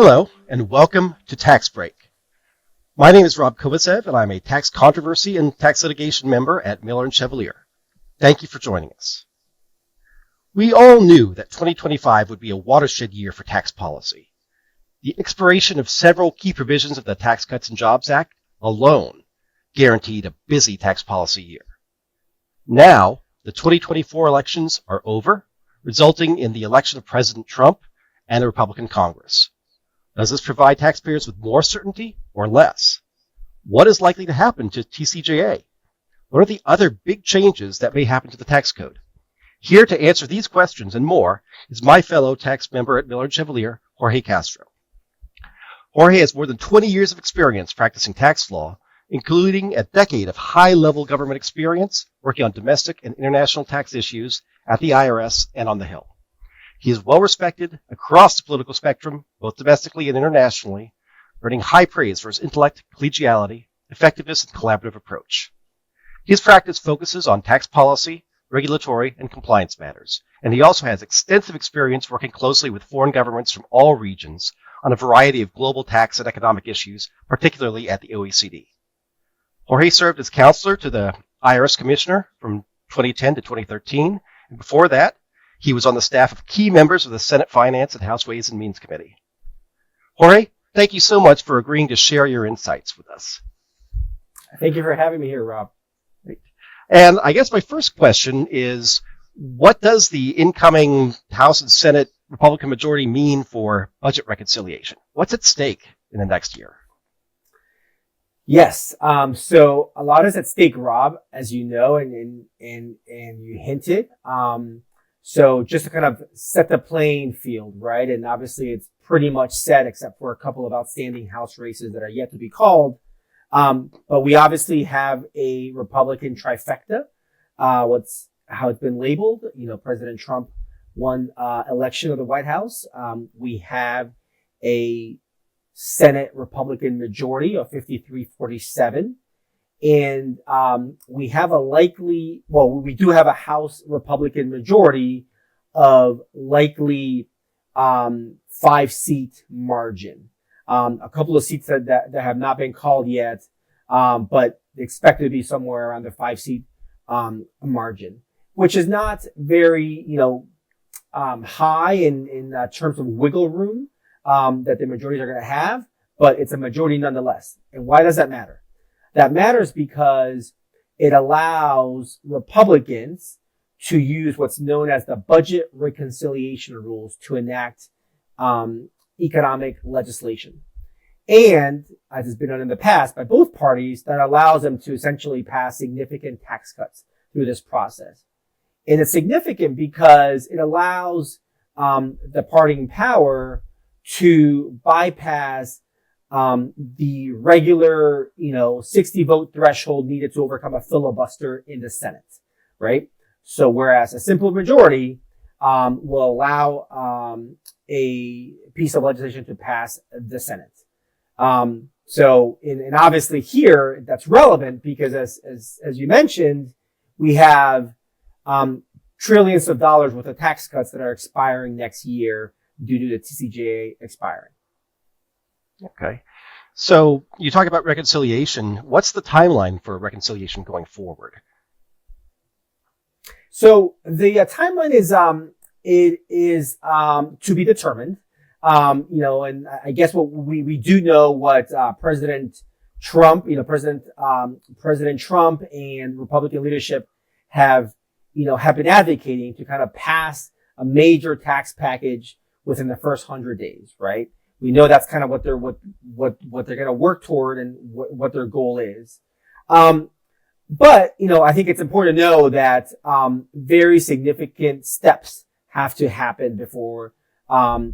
Hello, and welcome to Tax Break. My name is Rob Kovacev, and I'm a tax controversy and tax litigation member at Miller & Chevalier. Thank you for joining us. We all knew that 2025 would be a watershed year for tax policy. The expiration of several key provisions of the Tax Cuts and Jobs Act alone guaranteed a busy tax policy year. Now, the 2024 elections are over, resulting in the election of President Trump and a Republican Congress. Does this provide taxpayers with more certainty or less? What is likely to happen to TCJA? What are the other big changes that may happen to the tax code? Here to answer these questions and more is my fellow tax member at Miller & Chevalier, Jorge Castro. Jorge has more than 20 years of experience practicing tax law, including a decade of high-level government experience working on domestic and international tax issues at the IRS and on the Hill. He is well respected across the political spectrum, both domestically and internationally, earning high praise for his intellect, collegiality, effectiveness, and collaborative approach. His practice focuses on tax policy, regulatory, and compliance matters, and he also has extensive experience working closely with foreign governments from all regions on a variety of global tax and economic issues, particularly at the OECD. Jorge served as counselor to the IRS Commissioner from 2010 to 2013, and before that, he was on the staff of key members of the Senate Finance and House Ways and Means Committee. Jorge, thank you so much for agreeing to share your insights with us. Thank you for having me here, Rob. Great. And I guess my first question is, what does the incoming House and Senate Republican majority mean for budget reconciliation? What's at stake in the next year? Yes. So a lot is at stake, Rob, as you know, and you hinted. So just to kind of set the playing field, right? And obviously it's pretty much set except for a couple of outstanding House races that are yet to be called. But we obviously have a Republican trifecta. How it's been labeled. President Trump won election of the White House. We have a Senate Republican majority of 53-47. And we have we do have a House Republican majority of likely 5-seat margin. A couple of seats that have not been called yet, but expected to be somewhere around the 5-seat margin, which is not very high in terms of wiggle room that the majorities are going to have, but it's a majority nonetheless. And why does that matter? That matters because it allows Republicans to use what's known as the budget reconciliation rules to enact economic legislation. And, as has been done in the past by both parties, that allows them to essentially pass significant tax cuts through this process. And it's significant because it allows the party in power to bypass the regular, 60 vote threshold needed to overcome a filibuster in the Senate, right? So whereas a simple majority will allow a piece of legislation to pass the Senate. So and obviously here that's relevant because as you mentioned, we have trillions of dollars worth of tax cuts that are expiring next year due to the TCJA expiring. Okay. So you talk about reconciliation. What's the timeline for reconciliation going forward? So the timeline is to be determined. And I guess what we do know what President Trump, President Trump and Republican leadership have been advocating to kind of pass a major tax package within the first 100 days, right? We know that's kind of what they're going to work toward and what their goal is. But I think it's important to know that very significant steps have to happen before a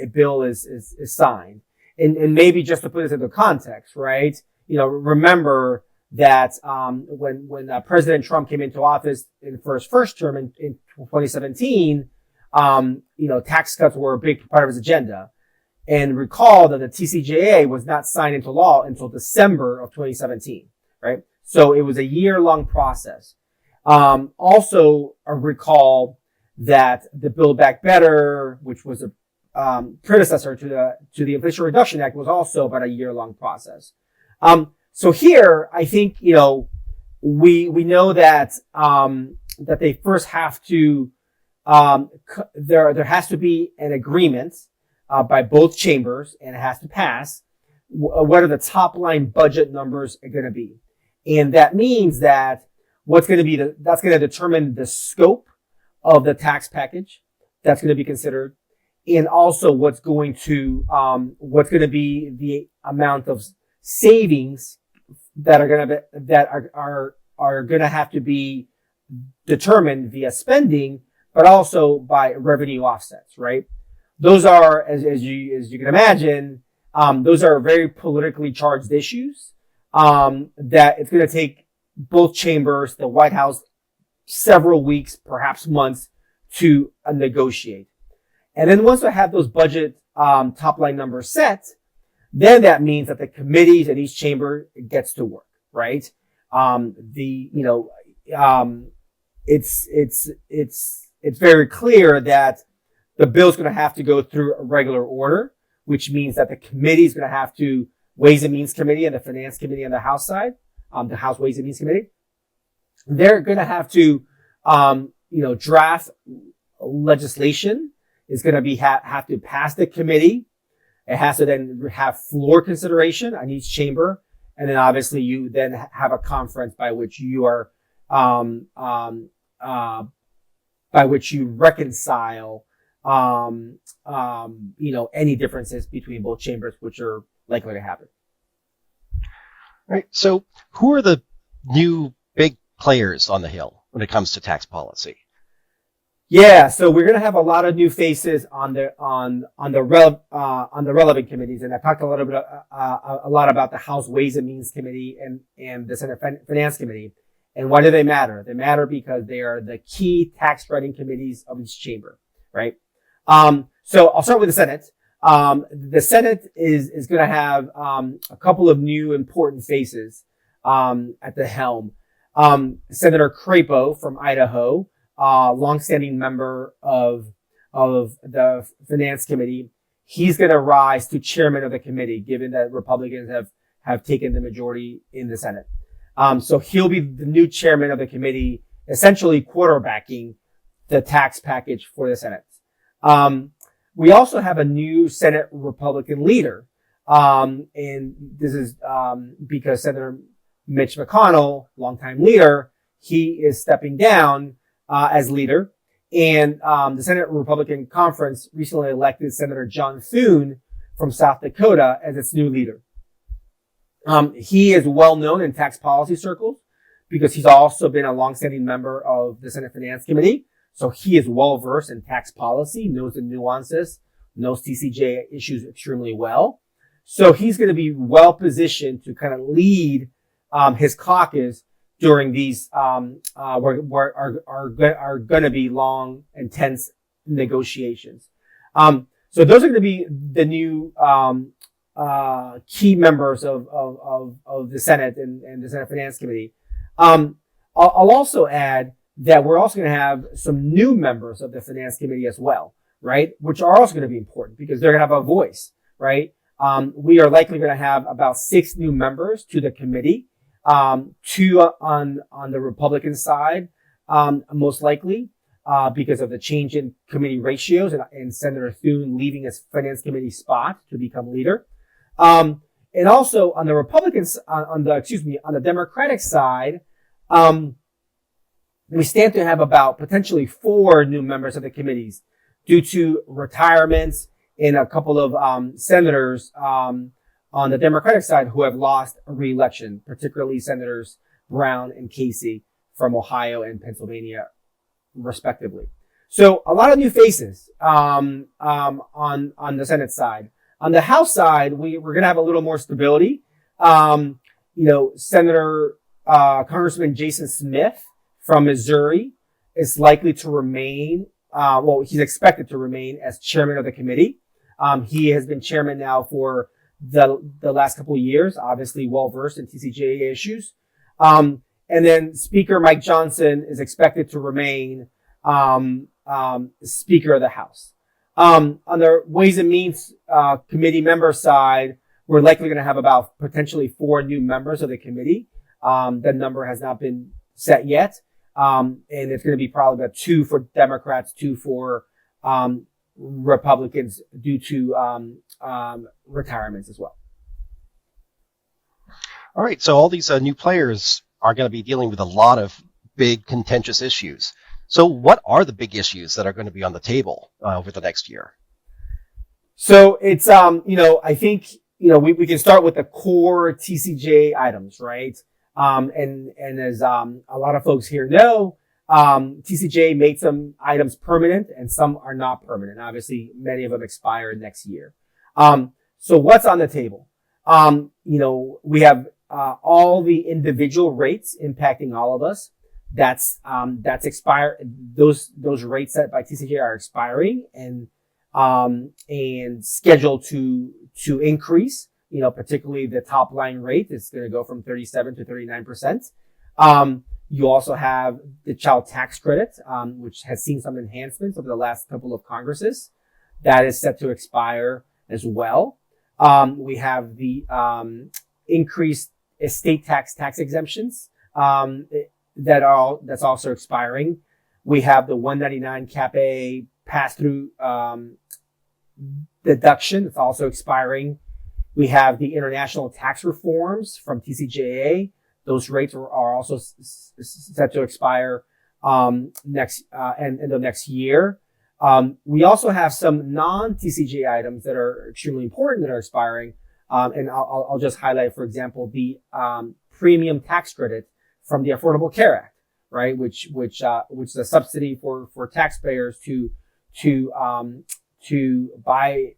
bill is signed. And maybe just to put this into context, right? Remember that when President Trump came into office for his first term in 2017, tax cuts were a big part of his agenda. And recall that the TCJA was not signed into law until December of 2017, right? So it was a year-long process. Also recall that the Build Back Better, which was predecessor to the Inflation Reduction Act was also about a year-long process. So here, I think, we know that that they first have to there has to be an agreement by both chambers, and it has to pass. What are the top line budget numbers are going to be? And that means that that's going to determine the scope of the tax package that's going to be considered, and also what's going to be the amount of savings that are going to have to be determined via spending, but also by revenue offsets, right? Those are, as you can imagine, those are very politically charged issues, that it's going to take both chambers, the White House, several weeks, perhaps months to negotiate. And then once we have those budget, top line numbers set, then that means that the committees in each chamber gets to work, right? It's very clear that the bill's going to have to go through a regular order, which means that the committee is going to have to, Ways and Means Committee and the Finance Committee on the House side, the House Ways and Means Committee, they're going to have to, draft legislation. Is going to be have to pass the committee. It has to then have floor consideration on each chamber, and then obviously you then have a conference by which you are by which you reconcile any differences between both chambers, which are likely to happen. Right. So, who are the new big players on the Hill when it comes to tax policy? Yeah, so we're going to have a lot of new faces on the relevant committees, and I talked a lot about the House Ways and Means Committee and the Senate Finance Committee. And why do they matter? They matter because they are the key tax writing committees of each chamber, right? So I'll start with the Senate. The Senate is going to have a couple of new important faces at the helm. Senator Crapo from Idaho, longstanding member of the Finance Committee. He's going to rise to chairman of the committee, given that Republicans have taken the majority in the Senate. So he'll be the new chairman of the committee, essentially quarterbacking the tax package for the Senate. We also have a new Senate Republican leader. And this is because Senator Mitch McConnell, longtime leader, he is stepping down as leader. And the Senate Republican Conference recently elected Senator John Thune from South Dakota as its new leader. He is well known in tax policy circles because he's also been a longstanding member of the Senate Finance Committee. So he is well versed in tax policy, knows the nuances, knows TCJA issues extremely well. So he's going to be well positioned to kind of lead his caucus during these are going to be long, intense negotiations. So those are going to be the new key members of the Senate and the Senate Finance Committee. I'll also add that we're also going to have some new members of the Finance Committee as well, right? Which are also going to be important because they're going to have a voice, right? We are likely going to have about 6 new members to the committee, 2 on the Republican side, most likely, because of the change in committee ratios and Senator Thune leaving his Finance Committee spot to become leader. And also on the Republicans, on the Democratic side, we stand to have about potentially 4 new members of the committees due to retirements and a couple of senators on the Democratic side who have lost a re-election, particularly Senators Brown and Casey from Ohio and Pennsylvania, respectively. So a lot of new faces on the Senate side. On the House side, we're going to have a little more stability. Senator Congressman Jason Smith from Missouri is likely to remain. He's expected to remain as chairman of the committee. He has been chairman now for the last couple of years, obviously well versed in TCJA issues. And then Speaker Mike Johnson is expected to remain Speaker of the House. On the Ways and Means committee member side, we're likely going to have about potentially 4 new members of the committee. The number has not been set yet. And it's going to be probably about 2 for Democrats, 2 for Republicans due to retirements as well. All right. So all these new players are going to be dealing with a lot of big contentious issues. So what are the big issues that are going to be on the table over the next year? So it's, I think, we can start with the core TCJA items, right? And as a lot of folks here know, TCJA made some items permanent and some are not permanent. Obviously, many of them expire next year. So what's on the table? We have all the individual rates impacting all of us. That's expired. Those rates set by TCJA are expiring and scheduled to increase. Particularly the top line rate is going to go from 37 to 39%. You also have the child tax credit, which has seen some enhancements over the last couple of Congresses. That is set to expire as well. We have the increased estate tax exemptions that's also expiring. We have the 199 Cap A pass-through deduction. It's also expiring. We have the international tax reforms from TCJA. Those rates are also set to expire end of next year. We also have some non-TCJA items that are extremely important that are expiring. And I'll just highlight, for example, the premium tax credit from the Affordable Care Act, right? Which is a subsidy for taxpayers to buy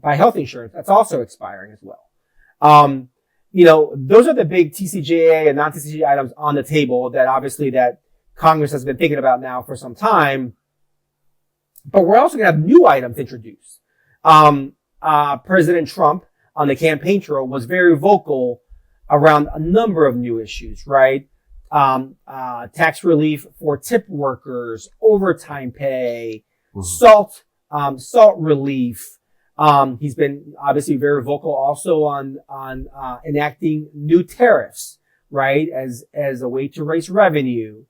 health insurance. That's also expiring as well. Those are the big TCJA and non-TCJA items on the table that obviously that Congress has been thinking about now for some time. But we're also going to have new items introduced. President Trump on the campaign trail was very vocal around a number of new issues, right? Tax relief for tip workers, overtime pay, salt relief. He's been obviously very vocal also on enacting new tariffs, right? As a way to raise revenue.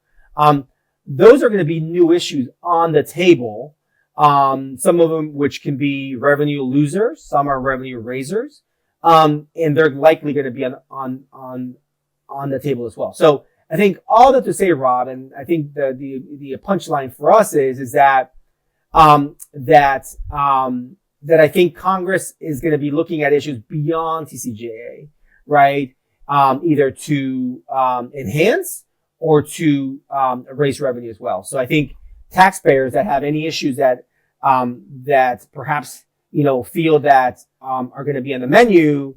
Those are going to be new issues on the table. Some of them which can be revenue losers, some are revenue raisers. And they're likely going to be on the table as well. So I think all that to say, Rob, and I think the punchline for us is that I think Congress is going to be looking at issues beyond TCJA, right? Either to enhance or to raise revenue as well. So I think taxpayers that have any issues that perhaps feel that are going to be on the menu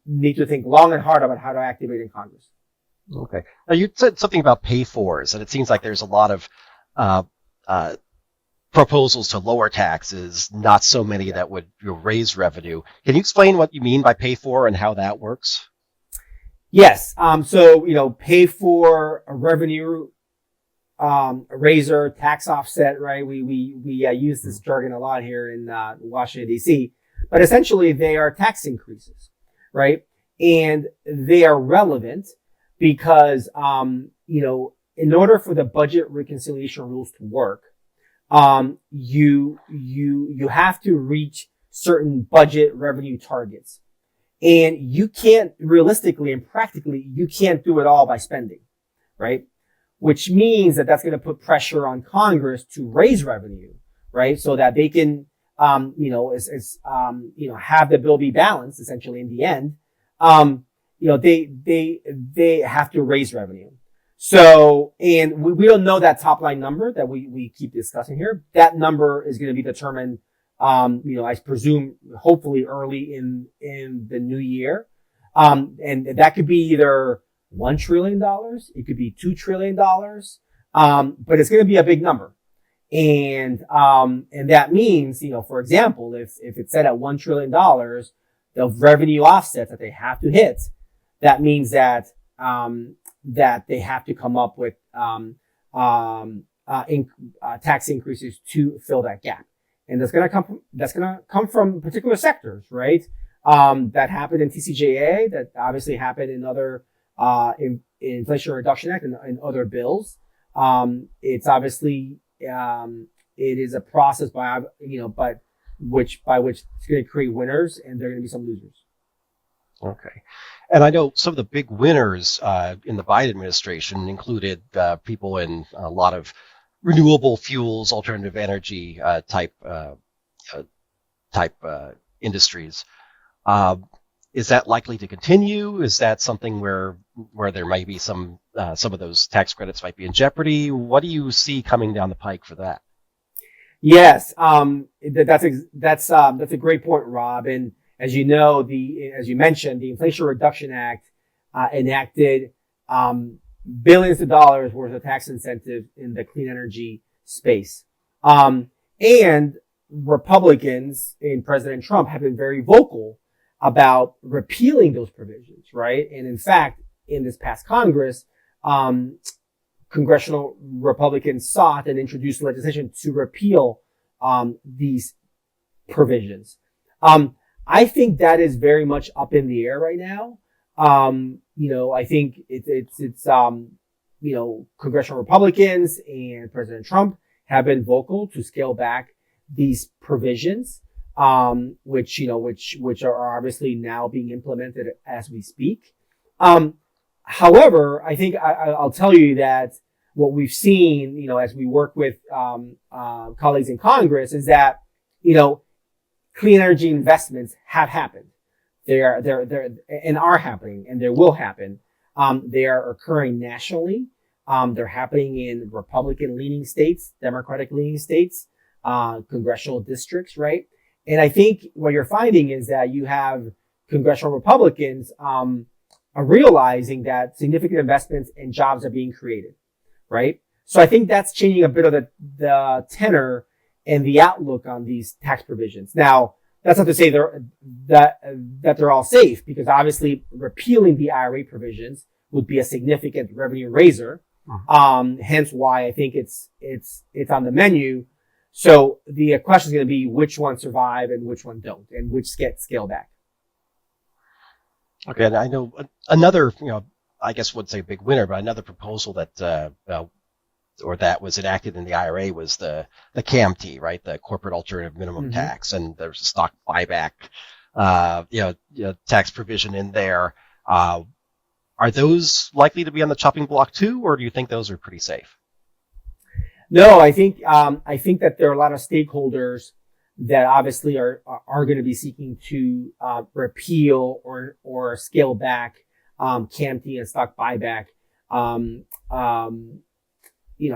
need to think long and hard about how to activate in Congress. Okay. Now you said something about pay-fors, and it seems like there's a lot of proposals to lower taxes, not so many that would raise revenue. Can you explain what you mean by pay-for and how that works? Yes. So pay for a revenue raiser, tax offset, right? We use this jargon a lot here in Washington D.C. But essentially, they are tax increases, right? And they are relevant because in order for the budget reconciliation rules to work, you have to reach certain budget revenue targets, and you can't realistically and practically you can't do it all by spending, right? Which means that that's going to put pressure on Congress to raise revenue, right? So that they can, have the bill be balanced essentially in the end. They have to raise revenue. So, and we don't know that top line number that we keep discussing here. That number is going to be determined, I presume, hopefully early in the new year. And that could be either $1 trillion. It could be $2 trillion. But it's going to be a big number. And that means, for example, if it's set at $1 trillion, the revenue offsets that they have to hit, that means that they have to come up with tax increases to fill that gap. and that's going to come from particular sectors, right? That happened in TCJA, that obviously happened in other in Inflation Reduction Act and other bills. It's obviously it is a process by which it's going to create winners, and there are going to be some losers. Okay. And I know some of the big winners in the Biden administration included people in a lot of renewable fuels, alternative energy type industries. Is that likely to continue? Is that something where there might be some of those tax credits might be in jeopardy? What do you see coming down the pike for that? Yes, that's a great point, Rob. And as you know, as you mentioned, the Inflation Reduction Act enacted billions of dollars worth of tax incentives in the clean energy space. And Republicans in President Trump have been very vocal about repealing those provisions, right? And in fact, in this past Congress, congressional Republicans sought and introduced legislation to repeal these provisions. I think that is very much up in the air right now. I think it's congressional Republicans and President Trump have been vocal to scale back these provisions, which are obviously now being implemented as we speak. However, I think I'll tell you that what we've seen, as we work with colleagues in Congress, is that clean energy investments have happened. They're and are happening, and they will happen. They are occurring nationally. They're happening in Republican-leaning states, Democratic-leaning states, congressional districts, right? And I think what you're finding is that you have congressional Republicans are realizing that significant investments and jobs are being created, right? So I think that's changing a bit of the tenor and the outlook on these tax provisions. Now, that's not to say that they're all safe, because obviously repealing the IRA provisions would be a significant revenue raiser. Hence why I think it's on the menu. So the question is going to be which ones survive and which one don't, and which get scaled back. Okay, and I know another, I guess would say big winner, but another proposal that that was enacted in the IRA was the CAMT, right? The Corporate Alternative Minimum Tax, and there's a stock buyback, tax provision in there. Are those likely to be on the chopping block too, or do you think those are pretty safe? No, I think that there are a lot of stakeholders that obviously are going to be seeking to repeal or scale back CAMT and stock buyback.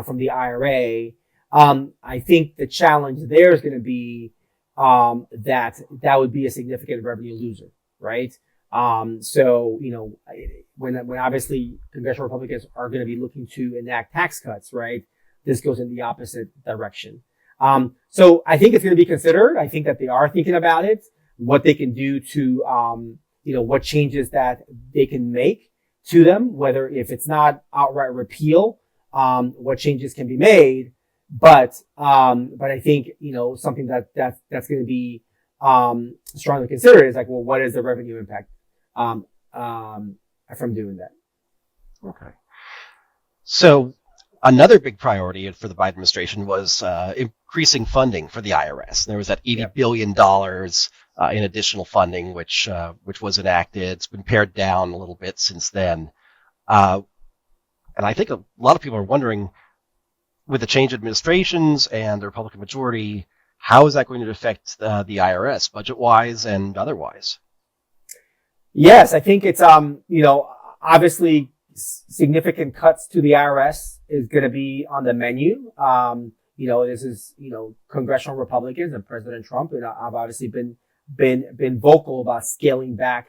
From the IRA. I think the challenge there is going to be that would be a significant revenue loser, right? So when obviously congressional Republicans are going to be looking to enact tax cuts, right? This goes in the opposite direction. So I think it's going to be considered. I think that they are thinking about it, what they can do to, what changes that they can make to them, whether if it's not outright repeal, what changes can be made. But I think, something that's going to be, strongly considered is like, well, what is the revenue impact, from doing that? Okay. So another big priority for the Biden administration was increasing funding for the IRS. There was that $80 billion in additional funding, which was enacted. It's been pared down a little bit since then. And I think a lot of people are wondering, with the change administrations and the Republican majority, how is that going to affect the IRS budget-wise and otherwise? Yes, I think it's, obviously significant cuts to the IRS is going to be on the menu. This is, congressional Republicans and President Trump, and I've obviously been vocal about scaling back,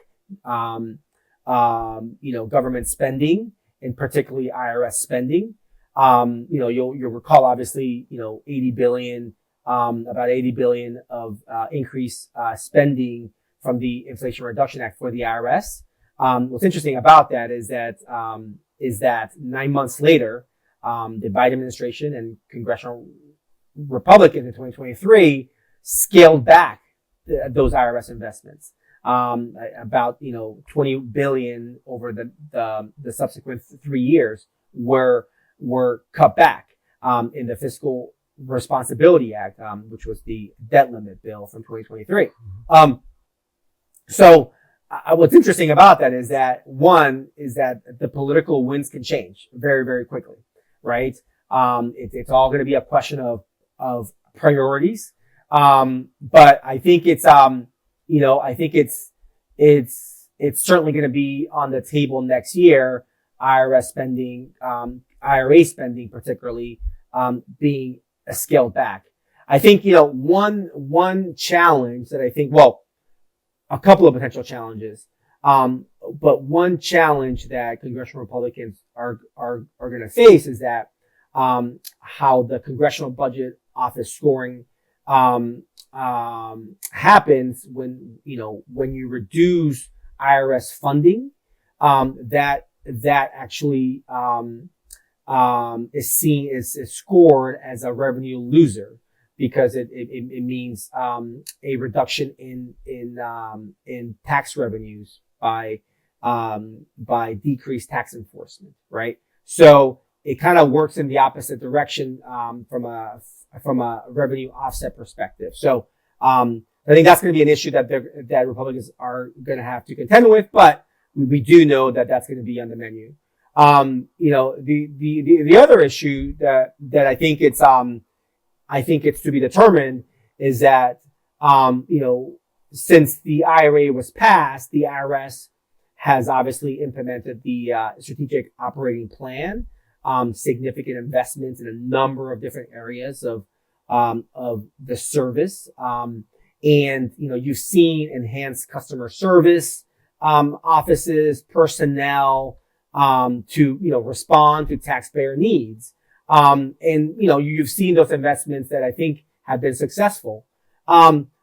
government spending, and particularly IRS spending. You'll recall obviously, about 80 billion of increased spending from the Inflation Reduction Act for the IRS. What's interesting about that is that 9 months later, the Biden administration and congressional Republicans in 2023 scaled back those IRS investments. About, 20 billion over the subsequent 3 years were cut back, in the Fiscal Responsibility Act, which was the debt limit bill from 2023. So what's interesting about that is that the political winds can change very, very quickly, right? It's all going to be a question of priorities. But I think it's certainly going to be on the table next year. IRS spending, IRA spending, particularly, being scaled back. I think, one challenge that I think, a couple of potential challenges. But one challenge that congressional Republicans are going to face is that, how the Congressional Budget Office scoring, happens when you reduce IRS funding, that actually, is seen is scored as a revenue loser, because it means a reduction in tax revenues by decreased tax enforcement, right? So it kind of works in the opposite direction, from a revenue offset perspective. So I think that's going to be an issue that Republicans are going to have to contend with, but we do know that that's going to be on the menu. The other issue that I think it's to be determined is that, since the IRA was passed, the IRS has obviously implemented the strategic operating plan, significant investments in a number of different areas of the service. And, you've seen enhanced customer service, offices, personnel, to, respond to taxpayer needs. And, you've seen those investments that I think have been successful.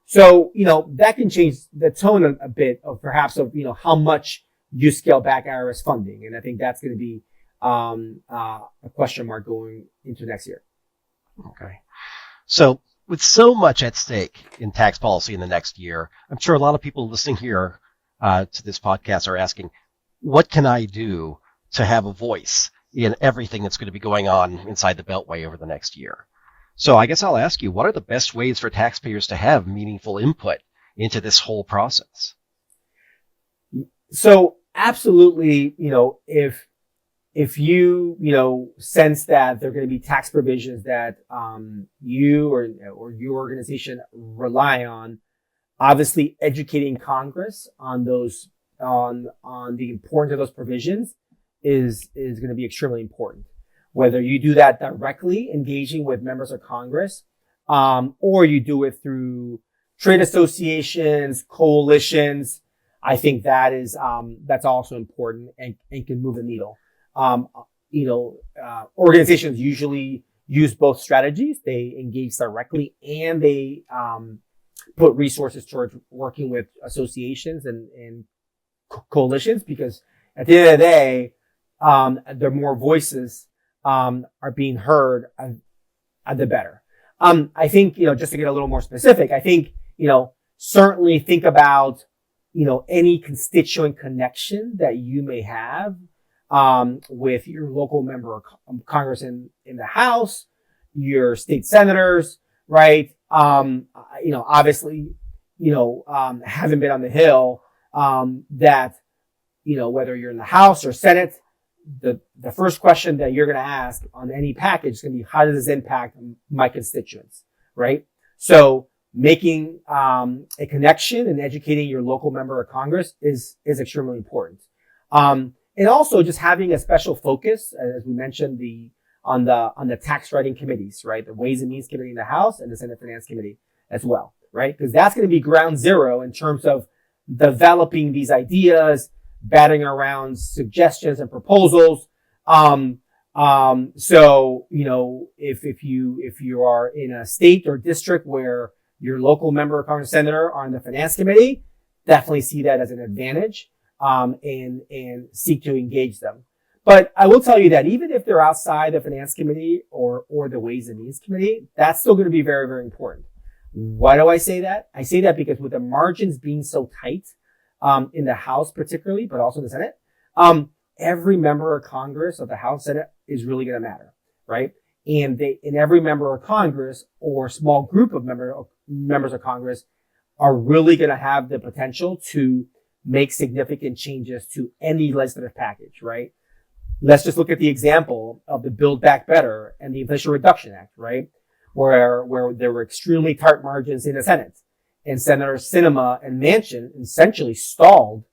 So, that can change the tone a bit of perhaps of, how much you scale back IRS funding. And I think that's going to be, a question mark going into next year. Okay. So with so much at stake in tax policy in the next year, I'm sure a lot of people listening here to this podcast are asking, what can I do to have a voice in everything that's going to be going on inside the Beltway over the next year? So I guess I'll ask you, what are the best ways for taxpayers to have meaningful input into this whole process? So absolutely, if you, sense that there are going to be tax provisions that, you or your organization rely on, obviously educating Congress on those, on the importance of those provisions is going to be extremely important. Whether you do that directly, engaging with members of Congress, or you do it through trade associations, coalitions, I think that is, that's also important and can move the needle. Organizations usually use both strategies. They engage directly and they, put resources towards working with associations and coalitions, because at the end of the day, the more voices, are being heard, the better. I think, just to get a little more specific, I think, certainly think about, any constituent connection that you may have, with your local member of Congress in the House, your state senators, right? Obviously, haven't been on the Hill, that, whether you're in the House or Senate, the first question that you're going to ask on any package is going to be, how does this impact my constituents, right? So making, a connection and educating your local member of Congress is extremely important. And also just having a special focus, as we mentioned, on the tax writing committees, right? The Ways and Means Committee in the House and the Senate Finance Committee as well, right? Because that's going to be ground zero in terms of developing these ideas, batting around suggestions and proposals. So, if you are in a state or district where your local member of Congress senator are on the Finance Committee, definitely see that as an advantage, and seek to engage them. But I will tell you that even if they're outside the Finance Committee or the Ways and Means Committee, that's still going to be very, very important. Why do I say that? I say that because with the margins being so tight, in the House particularly, but also in the Senate, every member of Congress of the House Senate is really going to matter, right? And every member of Congress or small group of members of Congress are really going to have the potential to make significant changes to any legislative package, right? Let's just look at the example of the Build Back Better and the Inflation Reduction Act, right? Where there were extremely tight margins in the Senate, and Senator Sinema and Manchin essentially stalled,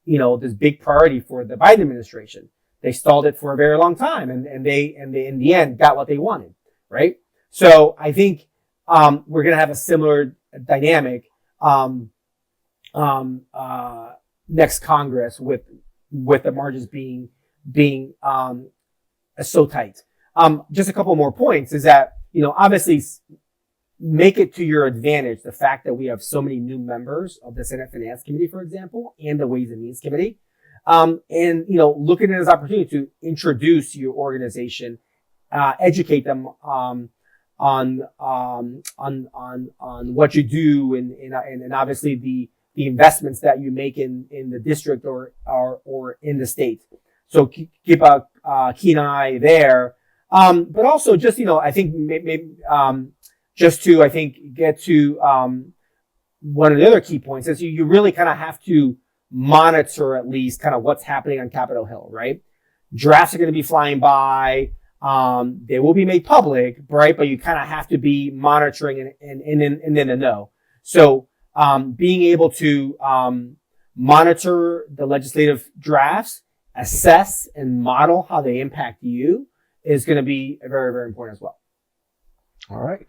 this big priority for the Biden administration. They stalled it for a very long time, and they in the end got what they wanted, right? So I think we're going to have a similar dynamic next Congress with the margins being so tight. Just a couple more points is that, obviously make it to your advantage the fact that we have so many new members of the Senate Finance Committee, for example, and the Ways and Means Committee. And look at it as an opportunity to introduce your organization, educate them on what you do and obviously the investments that you make in the district or in the state. So keep a keen eye there. But also just, I think maybe, just to, I think, get to, one of the other key points is you really kind of have to monitor at least kind of what's happening on Capitol Hill, right? Drafts are going to be flying by. They will be made public, right? But you kind of have to be monitoring and in the know. So, being able to, monitor the legislative drafts, assess and model how they impact you is going to be very, very important as well. All right.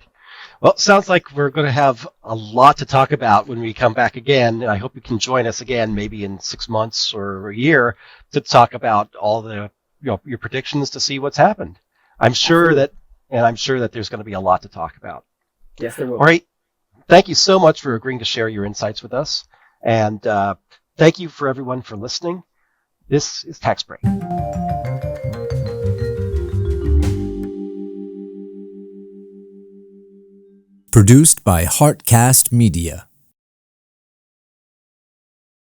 Well, it sounds like we're going to have a lot to talk about when we come back again. And I hope you can join us again, maybe in 6 months or a year, to talk about all the, your predictions to see what's happened. I'm sure that there's going to be a lot to talk about. Yes, there will. All right. Thank you so much for agreeing to share your insights with us. And thank you for everyone for listening. This is Tax Break. Produced by Heartcast Media.